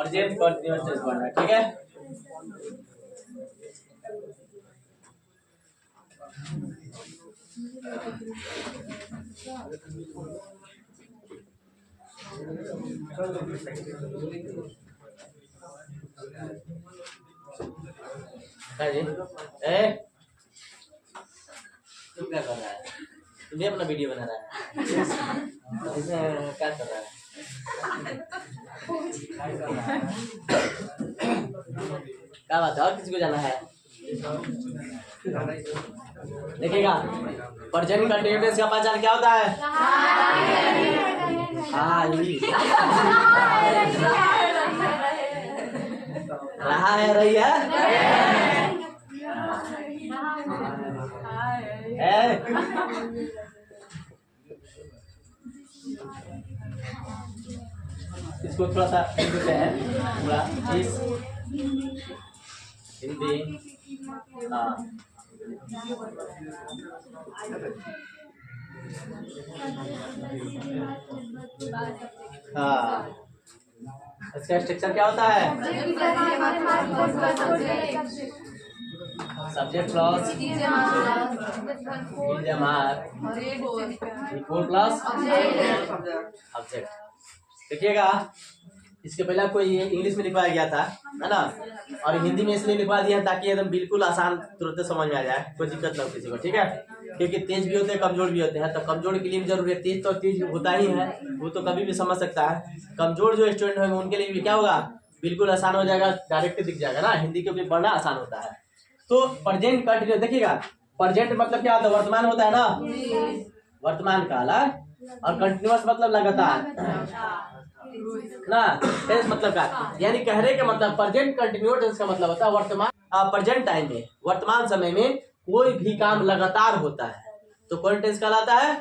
और GeM continuous tense पढ़ना है, ठीक है। जी तू क्या कर रहा है? तू भी अपना वीडियो बना रहा है? क्या कर रहा है? क्या बात है? और किसी को जाना है? देखिएगा, प्रेजेंट कंटीन्यूअस का पहचान क्या होता है? रहा है, रही है, इसको थोड़ा सा देते हैं पूरा इस हिंदी। हाँ, इसका स्ट्रक्चर क्या होता है? Subject plus plus object. देखिएगा, इसके पहले कोई इंग्लिश में लिखवाया गया था, है ना, और हिंदी में इसलिए लिखवा दिया ताकि एकदम बिल्कुल आसान तुरंत समझ में आ जाए, कोई दिक्कत ना हो किसी को, ठीक है। क्योंकि तेज भी होते हैं, कमजोर भी होते हैं, तो कमजोर के लिए भी जरूरी है, तेज तो तेज होता ही है, वो तो कभी भी समझ सकता है। कमजोर जो स्टूडेंट होंगे उनके लिए भी क्या होगा, बिल्कुल आसान हो जाएगा, डायरेक्ट दिख जाएगा ना, हिंदी के भी पढ़ना आसान होता है। तो प्रेजेंट कंटिन्यूअस, देखिएगा प्रेजेंट मतलब क्या होता है? वर्तमान होता है ना, वर्तमान काल, और कंटिन्यूअस मतलब लगातार ना, टेंस मतलब का, यानी कहने का मतलब प्रेजेंट कंटिन्यूअस टेंस का मतलब होता है वर्तमान, प्रेजेंट टाइम में, वर्तमान समय में कोई भी काम लगातार होता है तो कौन टेंस कहलाता है?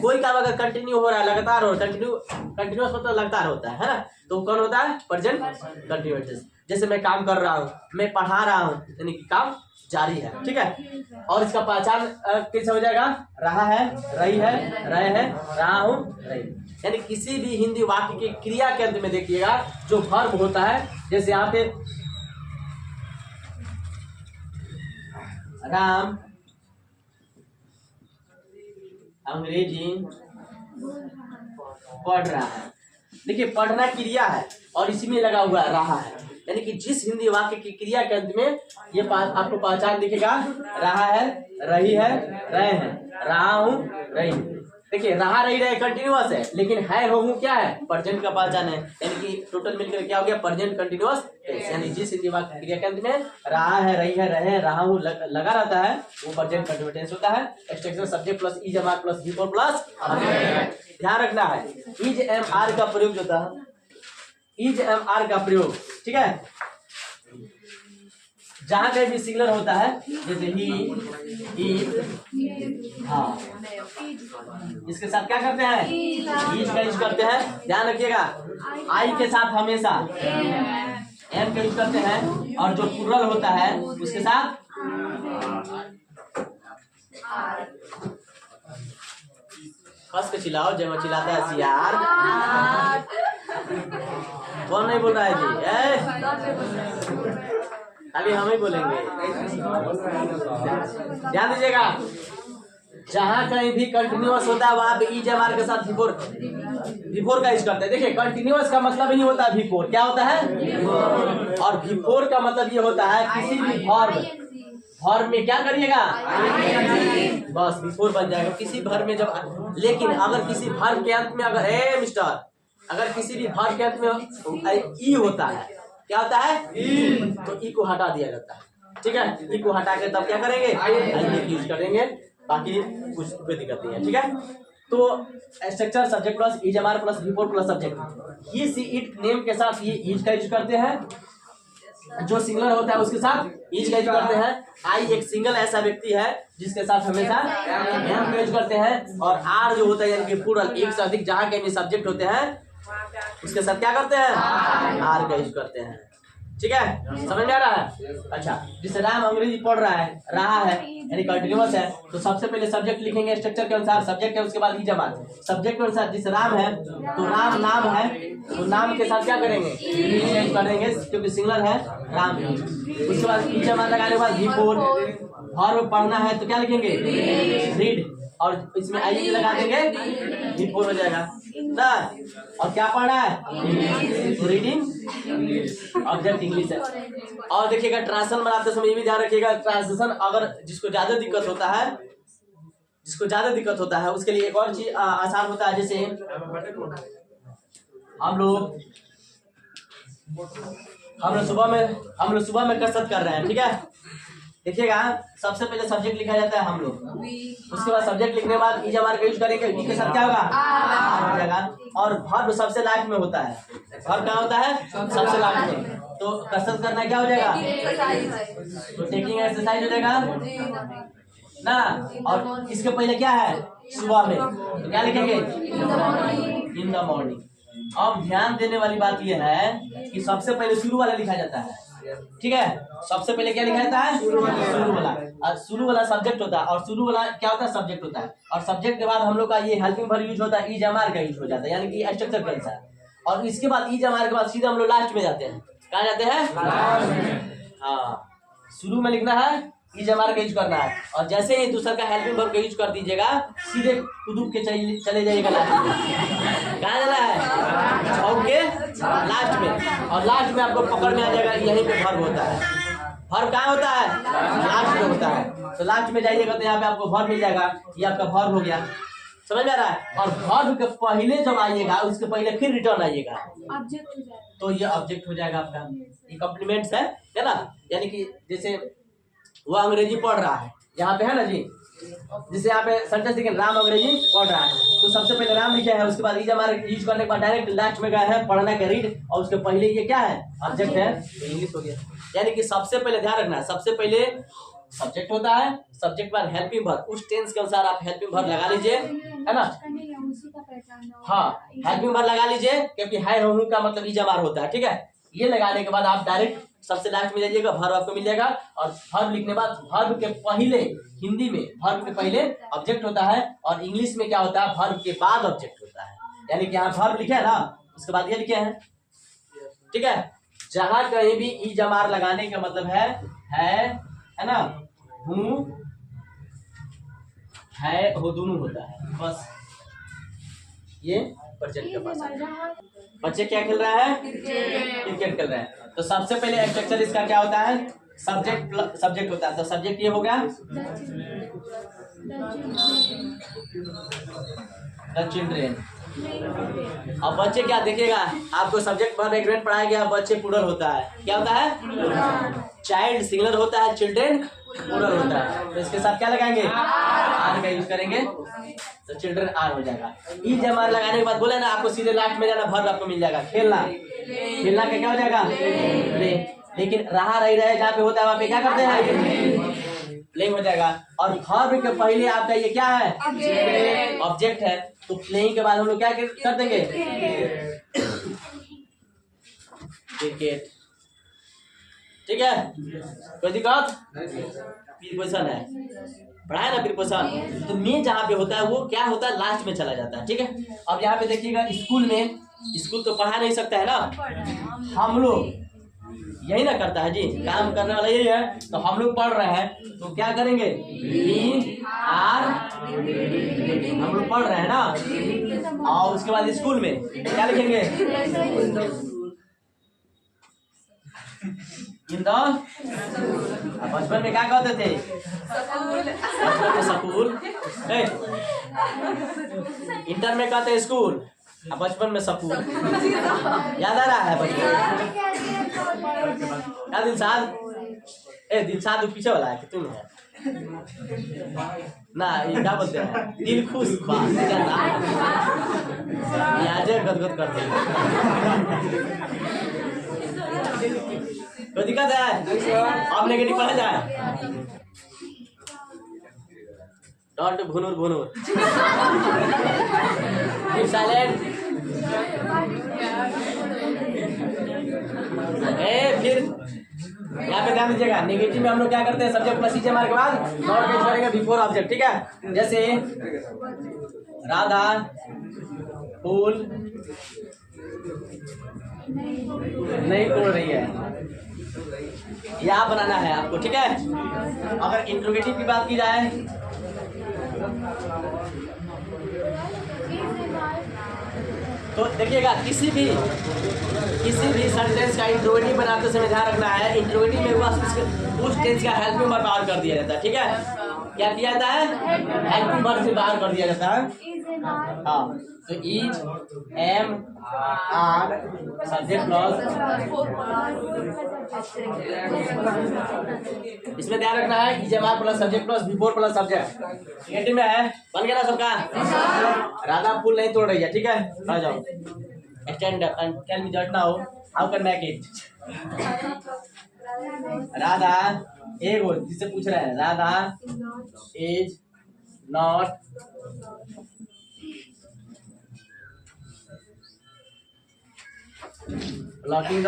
कोई काम अगर कंटिन्यू हो रहा है, लगातार हो, कंटिन्यूअस मतलब लगातार होता है ना, तो कौन होता है? Present continuous tense. जैसे मैं काम कर रहा हूँ, मैं पढ़ा रहा हूँ, यानी कि काम जारी है, ठीक है। और इसका पहचान कैसे हो जाएगा? रहा है, रही है, रहे हैं, रहा हूँ, रही। यानी किसी भी हिंदी वाक्य की क्रिया के अंत में देखिएगा जो वर्ब होता है, जैसे यहाँ पे राम अंग्रेजी पढ़ रहा है, देखिए पढ़ना क्रिया है और इसी में लगा हुआ है रहा है, यानी कि जिस हिंदी वाक्य की क्रिया के अंत में ये आपको पहचान दिखेगा, रहा है, रही है, रहे हैं, रहा हूँ, रही। देखिए रहा, रही, रहे कंटिन्यूअस है, लेकिन है हूँ क्या है? प्रेजेंट का पहचान है, यानी कि टोटल मिलकर क्या हो गया? Present continuous tense. यानी जिस हिंदी वाक्य क्रिया के अंत में रहा है, रही है, रहे, रहा हूँ लगा रहता है वो प्रेजेंट कंटिन्यूअस टेंस होता है। Structure subject plus is am are plus before plus. ध्यान रखना है, इज एम आर का प्रयोग होता है, इज एम आर का प्रयोग, ठीक है, जहां कहीं भी सिंगुलर होता है, जैसे ही, हाँ, इसके साथ क्या करते हैं? इज का यूज करते हैं। ध्यान रखिएगा, आई के साथ हमेशा एम का यूज करते हैं, और जो प्लूरल होता है उसके साथ कस के चिल्लाओ, जब चिल्लाता है सियार। कौन नहीं बोल रहा है जी? अभी हम ही बोलेंगे, ध्यान दीजिएगा, जहां कहीं भी कंटिन्यूअस होता है वहां पे इज एम आर के साथ बिफोर का यूज करते हैं। देखिए कंटिन्यूअस का मतलब ही होता है बिफोर, क्या होता है? और बिफोर का मतलब ये होता है किसी भी वर्ब में क्या करिएगा? बस बिफोर बन जाएगा किसी वर्ब में जब। लेकिन अगर किसी वर्ब के अंत में अगर किसी भी वर्ब के अंत में ई होता है, क्या होता है? तो ई को हटा दिया जाता है, ठीक है। ई को हटा के तब क्या करेंगे? आई यूज करेंगे, बाकी कुछ कोई दिक्कत नहीं है, ठीक है। तो structure subject plus is am are plus before plus subject, ये सी इट नेम के साथ ये इज का यूज करते हैं, जो सिंगुलर होता है उसके साथ इज का यूज करते हैं। आई एक सिंगल ऐसा व्यक्ति है जिसके साथ हमेशा एम का यूज करते हैं, और आर जो होता है यानी कि प्लूरल, एक से अधिक जहां के भी सब्जेक्ट होते हैं उसके साथ क्या करते हैं? आर का यूज करते हैं, ठीक है, समझ में आ रहा है? अच्छा, जिसे राम अंग्रेजी पढ़ रहा है यानी कंटिन्यूअस है, तो सबसे पहले सब्जेक्ट लिखेंगे स्ट्रक्चर के अनुसार, सब्जेक्ट है उसके बाद ई जमात, सब्जेक्ट के अनुसार जिस राम है तो राम नाम है, तो नाम के साथ क्या करेंगे, चेंज कर देंगे क्योंकि सिंगुलर है राम। उसके बाद ई जमात लगाने के बाद V4 वर्ब पढ़ना है तो क्या लिखेंगे, रीड, और इसमें आई लगा देंगे V4 हो जाएगा ना। और क्या पढ़ना है, तो रीडिंग ऑब्जेक्ट इंग्लिश है। और देखिएगा ट्रांसलेशन बनाते समय ये भी ध्यान रखिएगा, ट्रांसलेशन अगर जिसको ज्यादा दिक्कत होता है उसके लिए एक और चीज आसान होता है। जैसे हम लोग सुबह में कसरत कर रहे हैं, ठीक है, देखिएगा सबसे पहले सब्जेक्ट लिखा जाता है हम लोग, उसके बाद सब्जेक्ट लिखने के बाद ई जमार का यूज करेंगे, ई के साथ क्या होगा, आ जाएगा। और वर्ब सबसे लास्ट में होता है, वर्ब कहाँ होता है, सबसे लास्ट में, तो कसरत करना क्या हो जाएगा, तो टेकिंग एक्सरसाइज हो जाएगा ना। और इसके पहले क्या है, सुबह में, तो क्या लिखेंगे, इन द मॉर्निंग। अब ध्यान देने वाली बात यह है कि सबसे पहले शुरू वाला लिखा जाता है, ठीक है, सबसे पहले क्या लिखा जाता है, शुरू वाला, और शुरू वाला सब्जेक्ट होता है, और शुरू वाला क्या होता है, सब्जेक्ट होता है, और सब्जेक्ट के बाद हम लोग का ये हेल्पिंग वर्ब यूज होता है, ई जमार का यूज हो जाता है, यानी कि स्ट्रक्चर के अनुसार। और इसके बाद ई जमार के बाद सीधे हम लोग लास्ट में जाते हैं, कहाँ जाते हैं, हाँ, शुरू में लिखना है, ई जमार का यूज करना है, और जैसे ही दूसरा का हेल्पिंग वर्ब का यूज कर दीजिएगा, सीधे कुदूब के चले जाइएगा लास्ट में, कहाँ जाना है, छौक के लास्ट में, और लास्ट में आपको पकड़ में आ जाएगा, यहीं पे वर्ब होता है, वर्ब कहाँ होता है, लास्ट में होता है, तो लास्ट में जाइएगा तो यहाँ पे आपको वर्ब मिल जाएगा, ये आपका वर्ब हो गया, समझ में आ रहा है। और वर्ब के पहले जब आइएगा उसके पहले फिर रिटर्न आइएगा, तो ये ऑब्जेक्ट हो जाएगा आपका, ये कॉम्प्लीमेंट्स है ना, यानी कि जैसे वो अंग्रेजी पढ़ रहा है, यहाँ पे है ना जी, जिसे यहाँ पे सेंटेंस देखें, राम अंग्रेजी पढ़ रहा है, तो सबसे पहले राम लिखा है, उसके बाद ई जमार यूज करने के बाद डायरेक्ट लास्ट में गया है पढ़ना का रीड, और उसके पहले ये क्या है, ऑब्जेक्ट है, तो इंग्लिश हो गया। यानी कि सबसे पहले ध्यान रखना है, सबसे पहले सब्जेक्ट होता है, सब्जेक्ट बाद हेल्पिंग वर्ब, उस टेंस के अनुसार आप हेल्पिंग वर्ब लगा लीजिए, है ना, हाँ, हेल्पिंग वर्ब लगा लीजिए, क्योंकि है हूं का मतलब ई जमार होता है, ठीक है। ये लगाने के बाद आप डायरेक्ट सबसे लास्ट में जाइएगा, वर्ब आपको मिल जाएगा, और वर्ब लिखने के बाद वर्ब के पहले, हिंदी में वर्ब के पहले ऑब्जेक्ट होता है, और इंग्लिश में क्या होता है, वर्ब के बाद ऑब्जेक्ट होता है, यानी कि यहाँ वर्ब लिखे है ना, उसके बाद ये लिखे हैं, ठीक है। जहां कहीं भी ई जमार लगाने का मतलब है ना, हूं है हो दोनों होता है, बस ये प्रेजेंट का पास है। बच्चे क्या खेल रहा है, क्रिकेट खेल रहा है, तो सबसे पहले स्ट्रक्चर इसका क्या होता है, सब्जेक्ट होता है, तो सब्जेक्ट ये हो गया द चिल्ड्रेन। अब बच्चे क्या देखिएगा, आपको सब्जेक्ट पर एग्रीमेंट पढ़ाया गया, बच्चे प्लूरल होता है, क्या होता है, चाइल्ड सिंगुलर होता है, चिल्ड्रेन प्लूरल होता है, तो इसके साथ क्या लगाएंगे, आर का यूज करेंगे, तो चिल्ड्रन आर हो जाएगा। ई जमार लगाने के बाद बोले ना आपको सीधे लास्ट में जाना, वर्ब आपको मिल जाएगा, खेलना का क्या हो जाएगा, प्ले, लेकिन रहा जहाँ पे होता है वहाँ पे क्या करते हैं, प्लेइंग हो जाएगा। और वर्ब के पहले आपका ये क्या है, ऑब्जेक्ट है, तो प्लेइंग के बाद हम लोग क्या कर देंगे, क्रिकेट, ठीक है, कोई दिक्कत, प्रीपोजिशन है, पढ़ाया ना प्रीपोजिशन, तो में जहाँ पे होता है वो क्या होता है, लास्ट में चला जाता है, ठीक है। अब यहाँ पे देखिएगा, स्कूल तो पढ़ा नहीं सकता है ना, हम लोग यही ना करता है जी, काम करने वाला यही है, तो हम लोग पढ़ रहे हैं, तो क्या करेंगे, हम लोग पढ़ रहे हैं ना, और उसके बाद स्कूल में क्या लिखेंगे, इन द, बचपन में क्या कहते थे, बचपन में स्कूल, इंटर में कहते हैं स्कूल, बचपन में स्कूल, याद आ रहा है बचपन क्या, दिलशाद, दिलशाद पीछे वाला है कि तुम है ना, ये क्या बोलते हैं, दिल खुश गदगद करते हैं, तो दिक्कत है, आप नेगेटिव पढ़ा जाए, डॉट भुनुर साइलेंट, फिर यहाँ पे ध्यान दीजिएगा, नेगेटिव में हम लोग क्या करते हैं, सब्जेक्ट प्लस इजमार के बाद नॉट यूज करेंगे बिफोर ऑब्जेक्ट, ठीक है। जैसे राधा फूल नहीं तोड़ रही है, यहाँ बनाना है आपको, ठीक है। अगर इंट्रोगेटिव की बात की जाए तो देखिएगा, किसी भी सेंटेंस का इंट्रोगेटिव बनाते समय ध्यान रखना है, इंट्रोगेटिव में उस टेंस का हेल्पिंग वर्ब बाहर कर दिया जाता है, ठीक है। क्या किया जाता है, हेल्पिंग वर्ब से बाहर कर दिया जाता है। हाँ, तो is am are subject plus, इसमें ध्यान रखना है, is am are plus subject plus before plus subject. Negative में है, बन गया ना सबका। राधा फूल नहीं तोड़ रही है, ठीक है। आ जाओ, stand up and tell me that now how can make it. Radha एक वर्ड जिससे पूछ रहा है, Radha is not looking the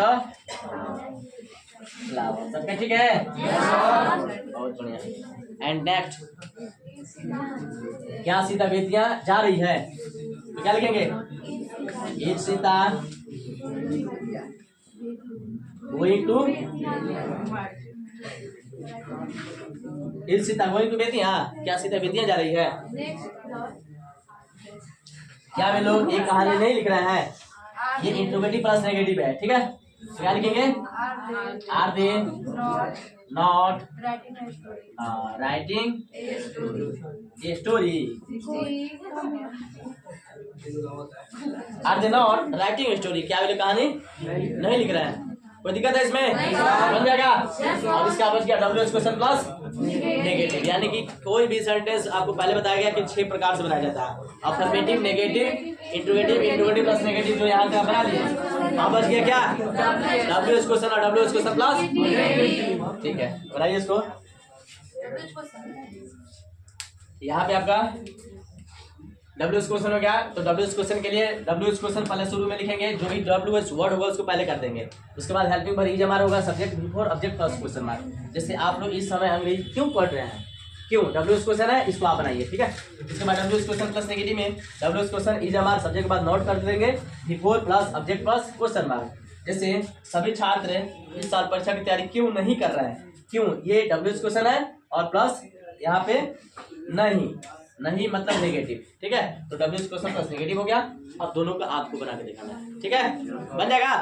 flower. सबका ठीक है, बहुत बढ़िया। एंड नेक्स्ट, क्या सीता बेटियां जा रही है, तो क्या लिखेंगे, is Sita going to, is Sita going to Bettiah, क्या सीता बेतियां जा रही है। क्या वे लोग एक कहानी नहीं लिख रहे हैं, ये इंट्रोगेटिव प्लस नेगेटिव है, ठीक है। क्या लिखेंगे, are they not writing a story, are they not writing a story, क्या वे लोग कहानी नहीं लिख रहे हैं। कोई दिक्कत है इसमें, बन जाएगा। और इसका बच गया W H question plus negative, यानी कि कोई भी सेंटेंस आपको पहले बताया गया कि 6 प्रकार से बनाया जाता है, affirmative, negative, interrogative, interrogative plus negative, जो यहाँ का बना दिए। अब बच गया क्या, डब्ल्यू एच क्वेश्चन और डब्ल्यू एच क्वेश्चन प्लस, ठीक है। बनाइए इसको, यहाँ पे आपका डब्ल्यू एच क्वेश्चन हो गया। तो डब्ल्यू एच क्वेश्चन के लिए डब्ल्यू एच क्वेश्चन पहले शुरू में लिखेंगे, जो भी डब्ल्यू एच वर्ड होगा उसको पहले कर देंगे। उसके बाद हेल्पिंग वर्ब इज हमारा होगा, subject before object plus question mark. जैसे आप लोग इस समय अंग्रेजी क्यों पढ़ रहे हैं, क्यों, डब्ल्यू एच क्वेश्चन है, इसको आप बनाइए, ठीक है। इसके बाद W H question plus negative में डब्ल्यू एच क्वेश्चन इज हमारा सब्जेक्ट के बाद नोट कर देंगे before plus object plus question mark. जैसे सभी छात्र इस साल परीक्षा की तैयारी क्यों नहीं कर रहे हैं, क्यों, ये डब्ल्यू एच क्वेश्चन है और प्लस यहाँ पे नहीं मतलब नेगेटिव, ठीक है। तो W H question plus negative हो गया। अब दोनों का आपको बना के दिखाना है, ठीक है। बन जाएगा,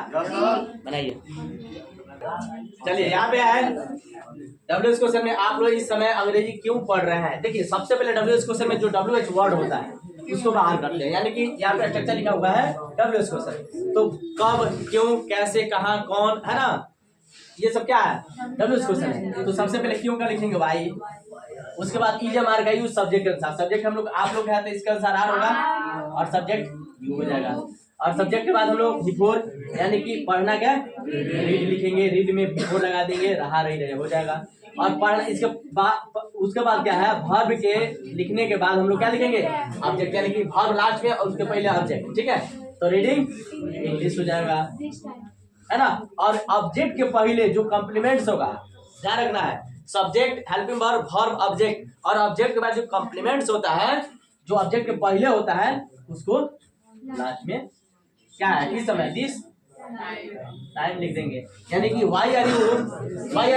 बनाइए। चलिए यहाँ पे है डब्ल्यू एच क्वेश्चन में आप लोग इस समय अंग्रेजी क्यों पढ़ रहे हैं। देखिए, सबसे पहले डब्ल्यू एच क्वेश्चन में जो डब्ल्यू एच वर्ड होता है उसको बाहर करते हैं, यानी कि यहाँ पे स्ट्रक्चर लिखा हुआ है डब्ल्यू एच क्वेश्चन। तो कब, क्यों, कैसे, कहाँ, कौन, है ना, ये सब क्या है, डब्ल्यू एच क्वेश्चन है। तो सबसे पहले क्यों का लिखेंगे भाई, उसके बाद इज मार का यूज सब्जेक्ट के अनुसार, सब्जेक्ट हम लोग आप लोग है तो इसके अनुसार आर होगा और सब्जेक्ट यू हो जाएगा। और सब्जेक्ट के बाद हम लोग बिफोर, यानी कि पढ़ना क्या, रीड लिखेंगे, रीड में बिफोर लगा देंगे, रहा रही हो जाएगा। और पढ़ना, इसके बाद उसके बाद क्या है, वर्ब के लिखने के बाद हम लोग क्या लिखेंगे, ऑब्जेक्ट, यानी कि वर्ब लास्ट में और उसके पहले ऑब्जेक्ट, ठीक है। तो रीडिंग इंग्लिश हो जाएगा, है ना। और ऑब्जेक्ट के पहले जो कॉम्प्लीमेंट्स होगा, ध्यान रखना है, subject, helping verb, verb, object, और ऑब्जेक्ट के बाद जो कॉम्प्लीमेंट्स होता है, जो ऑब्जेक्ट के पहले होता है उसको लास्ट में क्या है, इस समय दिस टाइम लिख देंगे। यानी कि why are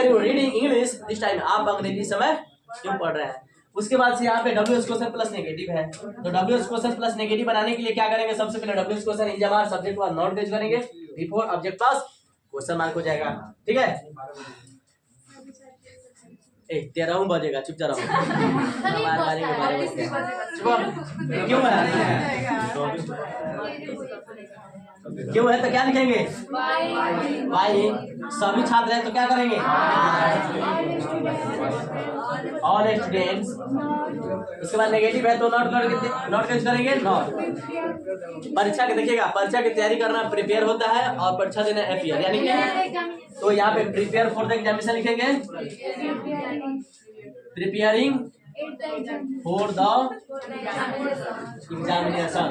you reading English this time, आप अंग्रेजी समय क्यों पढ़ रहे हैं। उसके बाद से यहाँ पे W H question plus negative है। तो W H question plus negative बनाने के लिए क्या करेंगे, सबसे पहले डब्ल्यू एच क्वेश्चन इज हमारा सब्जेक्ट बाद नॉट यूज करेंगे before object plus question mark हो जाएगा, ठीक है। 13 बजेगा, चुप जा रहा क्यों है तो क्या लिखेंगे, भाई सभी छात्र हैं तो क्या करेंगे, ऑल स्टूडेंट्स। उसके बाद नेगेटिव है तो नॉट करेंगे नॉट। परीक्षा के देखिएगा, परीक्षा की तैयारी करना प्रिपेयर होता है और परीक्षा देना अपियर, यानी कि तो यहाँ पे प्रिपेयर फॉर द एग्जामिनेशन लिखेंगे, प्रिपेयरिंग फॉर द एग्जामिनेशन,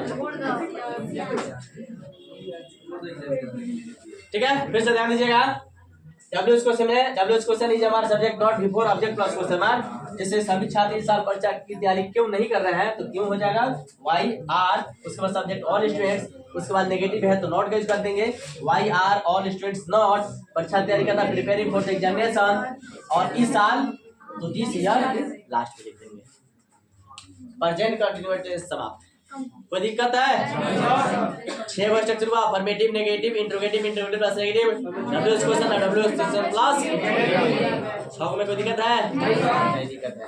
ठीक है। फिर से ध्यान दीजिएगा, डब्ल्यू क्वेश्चन इज हमारा subject not before object plus question mark. जैसे सभी छात्र इस साल परीक्षा की तैयारी क्यों नहीं कर रहे हैं, तो क्यों हो जाएगा वाई आर, उसके बाद सब्जेक्ट ऑल स्टूडेंट्स, उसके बाद नेगेटिव है तो नॉट का यूज कर देंगे, why are all students not परीक्षा की तैयारी करना, प्रिपेयरिंग फॉर द एग्जामिनेशन, और इस साल तो दिस ईयर लास्ट में लिख देंगे। प्रेजेंट कंटिन्यूटी समाप्त। कोई दिक्कत है? 6 वर्ड स्ट्रक्चर हुआ, affirmative, negative, interrogative, interrogative plus negative, W question plus 6 में कोई दिक्कत है? नहीं दिक्कत है।